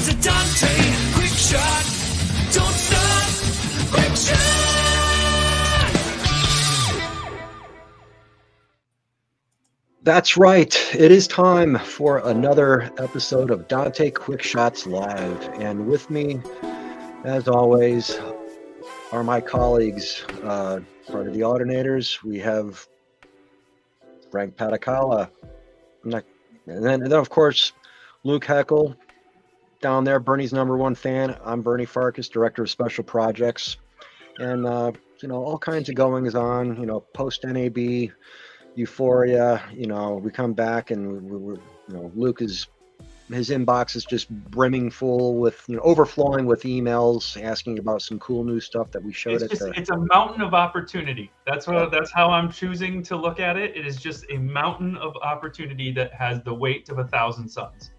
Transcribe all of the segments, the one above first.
It's a Dante quick shot. Don't stop. Quick shot. That's right. It is time for another episode of Dante Quick Shots Live. And with me, as always, are my colleagues, part of the Alternators. We have Frank Patakala. And then, of course, Luke Heckel down there, Bernie's #1 fan. I'm Bernie Farkas, Director of Special Projects. And, all kinds of goings on, post NAB, euphoria. We come back and Luke his inbox is just brimming full with, overflowing with emails asking about some cool new stuff that we showed. It's a mountain of opportunity. That's how I'm choosing to look at it. It is just a mountain of opportunity that has the weight of 1,000 suns.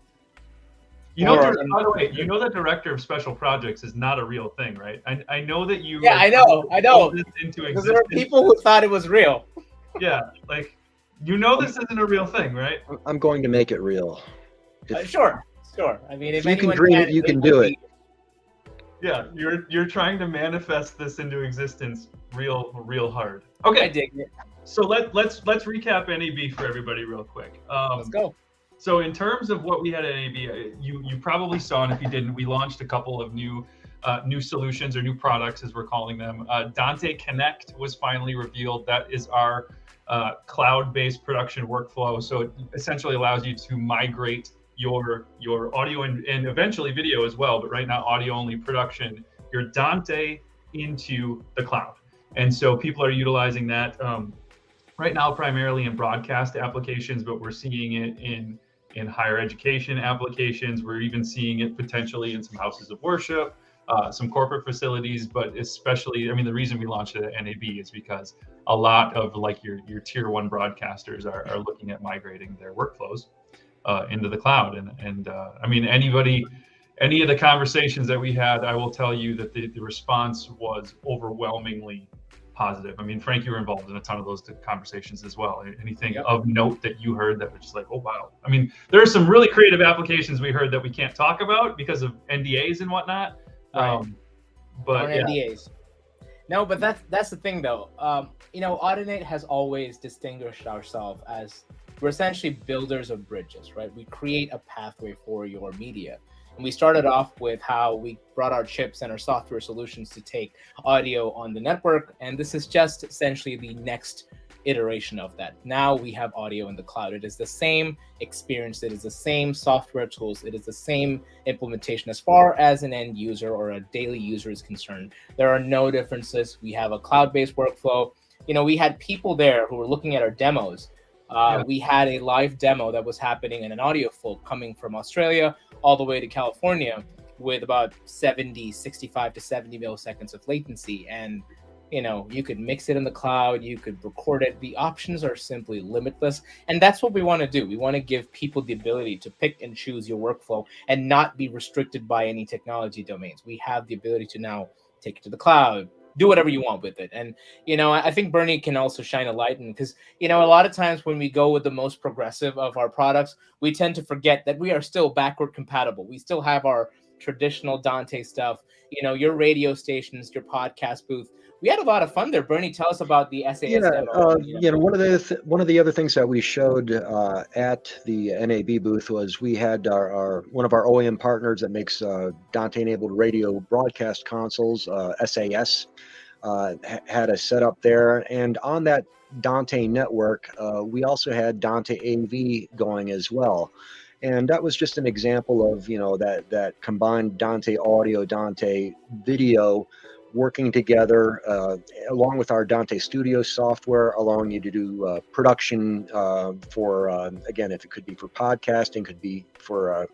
By the way, that Director of Special Projects is not a real thing, right? I know that you. Yeah, I know. This into because there are people who thought it was real. Yeah, this isn't a real thing, right? I'm going to make it real. Sure. I mean, if you can dream it, you can do it. Yeah, you're trying to manifest this into existence real hard. Okay, I dig it. So let's recap NAB for everybody real quick. Let's go. So in terms of what we had at NAB, you probably saw, and if you didn't, we launched a couple of new solutions or new products, as we're calling them. Dante Connect was finally revealed. That is our cloud-based production workflow. So it essentially allows you to migrate your audio and eventually video as well, but right now audio only production, your Dante into the cloud. And so people are utilizing that right now primarily in broadcast applications, but we're seeing it in higher education applications. We're even seeing it potentially in some houses of worship, some corporate facilities, but especially, the reason we launched it at NAB is because a lot of your tier 1 broadcasters are looking at migrating their workflows into the cloud. And any of the conversations that we had, I will tell you that the response was overwhelmingly positive. Frank, you were involved in a ton of those conversations as well. Anything of note that you heard that was just like, oh, wow. There are some really creative applications we heard that we can't talk about because of NDAs and whatnot. Right. But NDAs. No, but that's the thing though. Audinate has always distinguished ourselves as we're essentially builders of bridges, right? We create a pathway for your media. And we started off with how we brought our chips and our software solutions to take audio on the network. And this is just essentially the next iteration of that. Now we have audio in the cloud. It is the same experience. It is the same software tools. It is the same implementation as far as an end user or a daily user is concerned. There are no differences. We have a cloud-based workflow. We had people there who were looking at our demos. We had a live demo that was happening in an audio flow coming from Australia all the way to California with about 65 to 70 milliseconds of latency. And, you could mix it in the cloud, you could record it. The options are simply limitless. And that's what we want to do. We want to give people the ability to pick and choose your workflow and not be restricted by any technology domains. We have the ability to now take it to the cloud, do whatever you want with it. And, I think Bernie can also shine a light in because, a lot of times when we go with the most progressive of our products, we tend to forget that we are still backward compatible. We still have our traditional Dante stuff, your radio stations, your podcast booth. We had a lot of fun there. Bernie, tell us about the SAS demo. One of the other things that we showed at the NAB booth was we had one of our OEM partners that makes Dante-enabled radio broadcast consoles, SAS, had a setup there, and on that Dante network, we also had Dante AV going as well. And that was just an example of, that combined Dante audio, Dante video working together along with our Dante Studio software, allowing you to do production for, again, if it could be for podcasting, could be for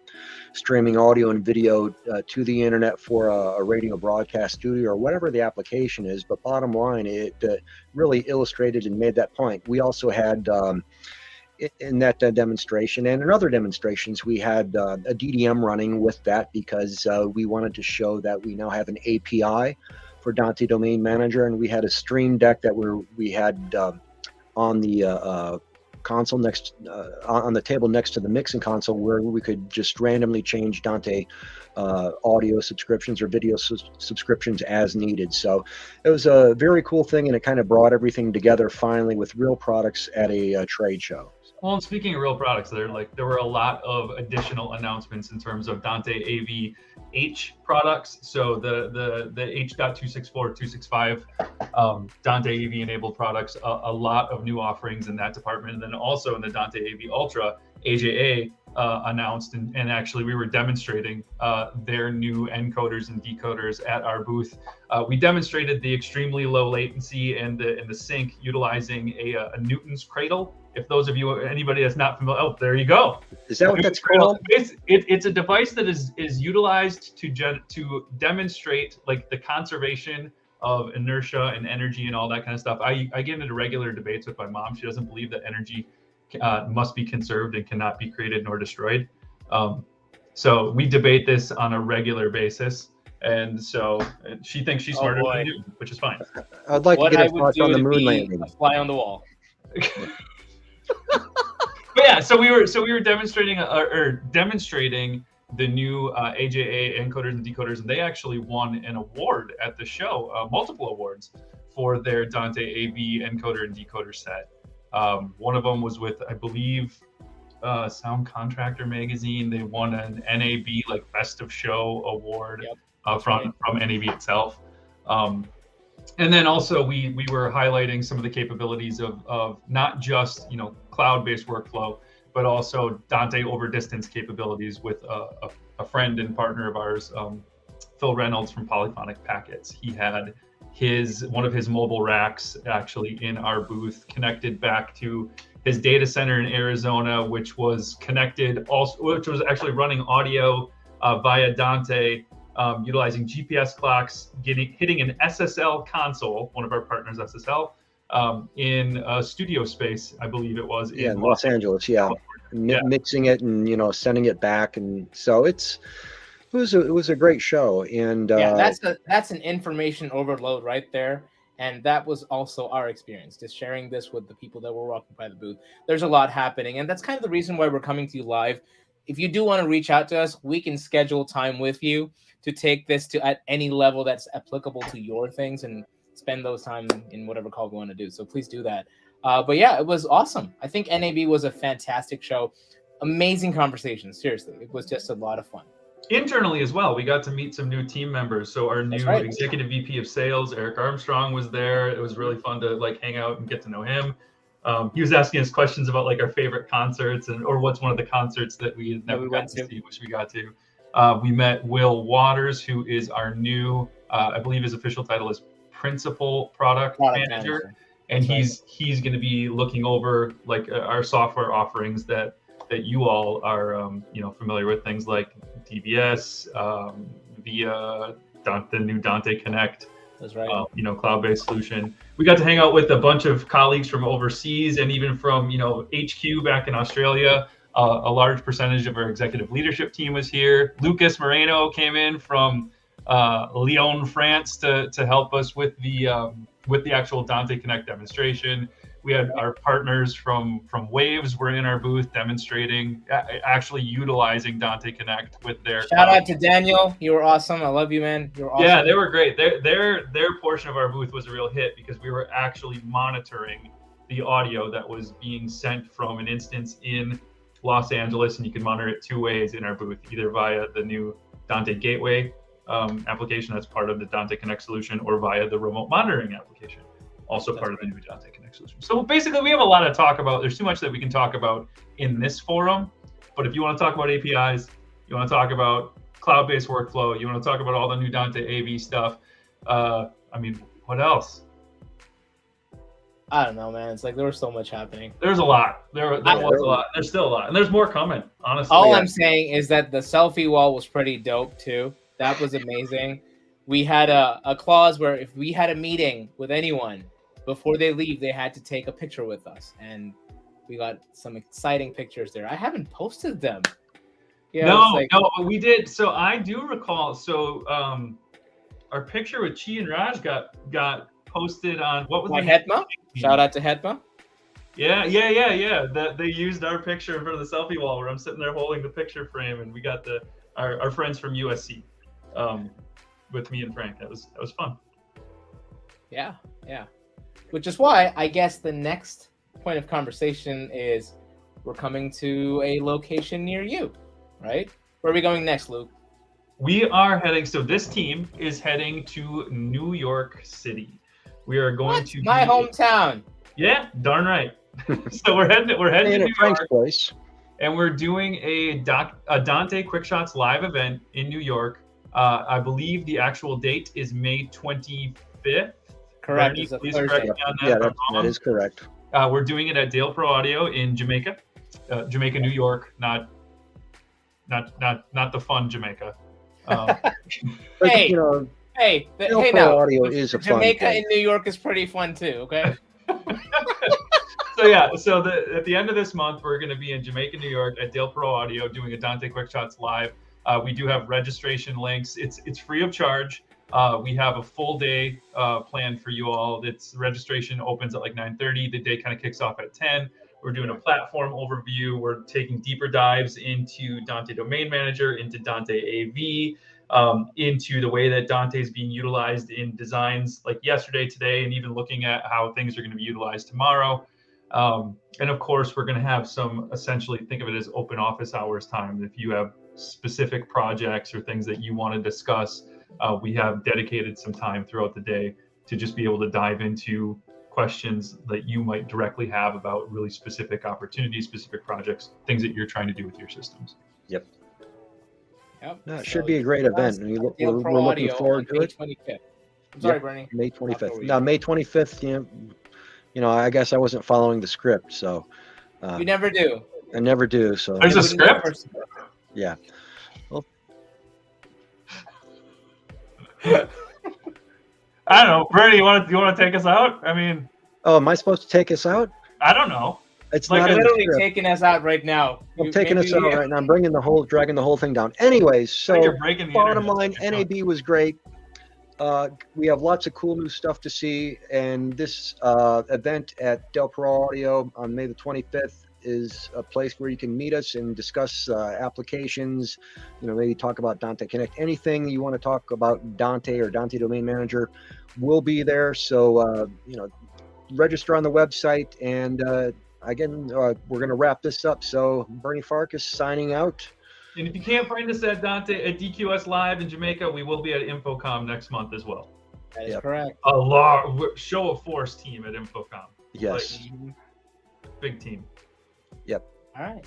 streaming audio and video to the internet for a radio broadcast studio or whatever the application is. But bottom line, it really illustrated and made that point. We also had in that demonstration and in other demonstrations, we had a DDM running with that because we wanted to show that we now have an API for Dante Domain Manager, and we had a stream deck that we had on the console next on the table next to the mixing console, where we could just randomly change Dante audio subscriptions or video subscriptions as needed. So it was a very cool thing, and it kind of brought everything together finally with real products at a trade show. Well, and speaking of real products, there were a lot of additional announcements in terms of Dante AV H products. So the H.264, 265 Dante AV enabled products, a lot of new offerings in that department. And then also in the Dante AV Ultra, AJA announced, and actually we were demonstrating their new encoders and decoders at our booth. We demonstrated the extremely low latency and the sync utilizing a Newton's cradle. If those of you, anybody that's not familiar, oh, there you go. Is that what that's called? It's a device that is utilized to demonstrate like the conservation of inertia and energy and all that kind of stuff. I get into regular debates with my mom. She doesn't believe that energy must be conserved and cannot be created nor destroyed. So we debate this on a regular basis. And so she thinks she's smarter than you, which is fine. I'd like to get her thoughts on the moon landing. A fly on the wall. But yeah, so we were demonstrating the new AJA encoders and decoders, and they actually won an award at the show, multiple awards for their Dante AV encoder and decoder set. One of them was with, I believe, Sound Contractor magazine. They won an NAB like Best of Show award from NAB itself. And then also we were highlighting some of the capabilities of not just cloud-based workflow, but also Dante over distance capabilities with a friend and partner of ours, Phil Reynolds from Polyphonic Packets. He had one of his mobile racks actually in our booth, connected back to his data center in Arizona, which was actually running audio via Dante, utilizing GPS clocks, hitting an SSL console, one of our partners, SSL, in a studio space, I believe it was. In Los Angeles, mixing it and sending it back, and so it was a great show. And that's an information overload right there. And that was also our experience, just sharing this with the people that were walking by the booth. There's a lot happening, and that's kind of the reason why we're coming to you live. If you do want to reach out to us, we can schedule time with you to take this to at any level that's applicable to your things and spend those time in whatever call we want to do. So please do that. But yeah, it was awesome. I think NAB was a fantastic show. Amazing conversations. Seriously, it was just a lot of fun. Internally as well, we got to meet some new team members. So our new executive VP of sales, Eric Armstrong, was there. It was really fun to hang out and get to know him. He was asking us questions about our favorite concerts or what's one of the concerts that we never got to see, which we got to. We met Will Waters, who is our new, I believe his official title is Principal Product Manager. And he's going to be looking over our software offerings that you all are familiar with, things like DBS, via the new Dante Connect. That's right. Cloud-based solution. We got to hang out with a bunch of colleagues from overseas and even from HQ back in Australia. A large percentage of our executive leadership team was here. Lucas Moreno came in from Lyon, France, to help us with the actual Dante Connect demonstration. We had our partners from Waves were in our booth demonstrating, actually utilizing Dante Connect with their. Shout out to Daniel, you were awesome. I love you, man. You're awesome. Yeah, they were great. Their portion of our booth was a real hit because we were actually monitoring the audio that was being sent from an instance in Los Angeles, and you can monitor it two ways in our booth, either via the new Dante Gateway application that's part of the Dante Connect solution, or via the remote monitoring application, also part of the new Dante Connect solution. So basically, we have a lot to talk about. There's too much that we can talk about in this forum, but if you want to talk about APIs, you want to talk about cloud-based workflow, you want to talk about all the new Dante AV stuff, what else? I don't know, man. It's there was so much happening. There's a lot. There was a lot. There's still a lot, and there's more coming. Honestly, all I'm saying is that the selfie wall was pretty dope too. That was amazing. We had a clause where if we had a meeting with anyone, before they leave, they had to take a picture with us, and we got some exciting pictures there. I haven't posted them. No, we did. So I do recall. So our picture with Chi and Raj got posted on what was Hetma? Shout out to Hetma. Yeah. That they used our picture in front of the selfie wall where I'm sitting there holding the picture frame, and we got our friends from USC with me and Frank. That was fun. Yeah. Which is why I guess the next point of conversation is we're coming to a location near you, right? Where are we going next, Luke? We are heading. So this team is heading to New York City. We are going to my hometown. Yeah, darn right. So we're heading to New Frank's York, place. and we're doing a Dante Quick Shots live event in New York. I believe the actual date is May 25th. Correct. Bernie, It's a please Thursday. correct me on that Yeah, if I'm that wrong. is correct. We're doing it at Dale Pro Audio in Jamaica, New York, not the fun Jamaica. But, Hey, you know, hey, Dale hey Pro now. Audio is a fun Jamaica place. and New York is pretty fun too, okay? So at the end of this month, we're going to be in Jamaica, New York at Dale Pro Audio doing a Dante Quick Shots live. We do have registration links. It's free of charge. We have a full day planned for you all. Registration opens at like 9:30. The day kind of kicks off at 10. We're doing a platform overview. We're taking deeper dives into Dante Domain Manager, into Dante AV, into the way that Dante is being utilized in designs like yesterday, today, and even looking at how things are going to be utilized tomorrow. And of course, we're going to have some, essentially think of it as open office hours time. If you have specific projects or things that you want to discuss, we have dedicated some time throughout the day to just be able to dive into questions that you might directly have about really specific opportunities, specific projects, things that you're trying to do with your systems. Yep. Yep. No, it should be a great event. We're Dale Pro looking Audio forward on to it. May 25th. I'm sorry, Yep. Bernie. May Talk 25th. over you. Now, May 25th, you know, I guess I wasn't following the script, so You never do. I never do. So There's a And we never- script? yeah. I don't know. Bernie, you want to take us out? I mean, Oh, am I supposed to take us out? I don't know. It's Like, not You're in the literally script. taking us out right now. I'm taking us out right now. I'm dragging the whole thing down. Anyways, Like so you're breaking the bottom internet. line, NAB was great. We have lots of cool new stuff to see, and this event at Del Pro Audio on May the 25th is a place where you can meet us and discuss applications. You know, maybe talk about Dante Connect. Anything you want to talk about Dante or Dante Domain Manager, will be there. So you know, register on the website, and again, we're going to wrap this up. So Bernie Farkas signing out. And if you can't find us at DQS Live in Jamaica, we will be at Infocom next month as well. That is Yep. correct. A large show of force team at Infocom. Yes. Big team. All right.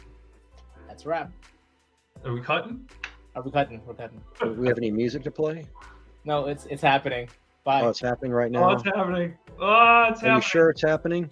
That's a wrap. Are we cutting? Are we cutting? We're cutting. Do we have any music to play? No, it's happening. Bye. Oh, it's happening right Oh, now. it's happening. Oh, it's Are you happening. sure it's happening?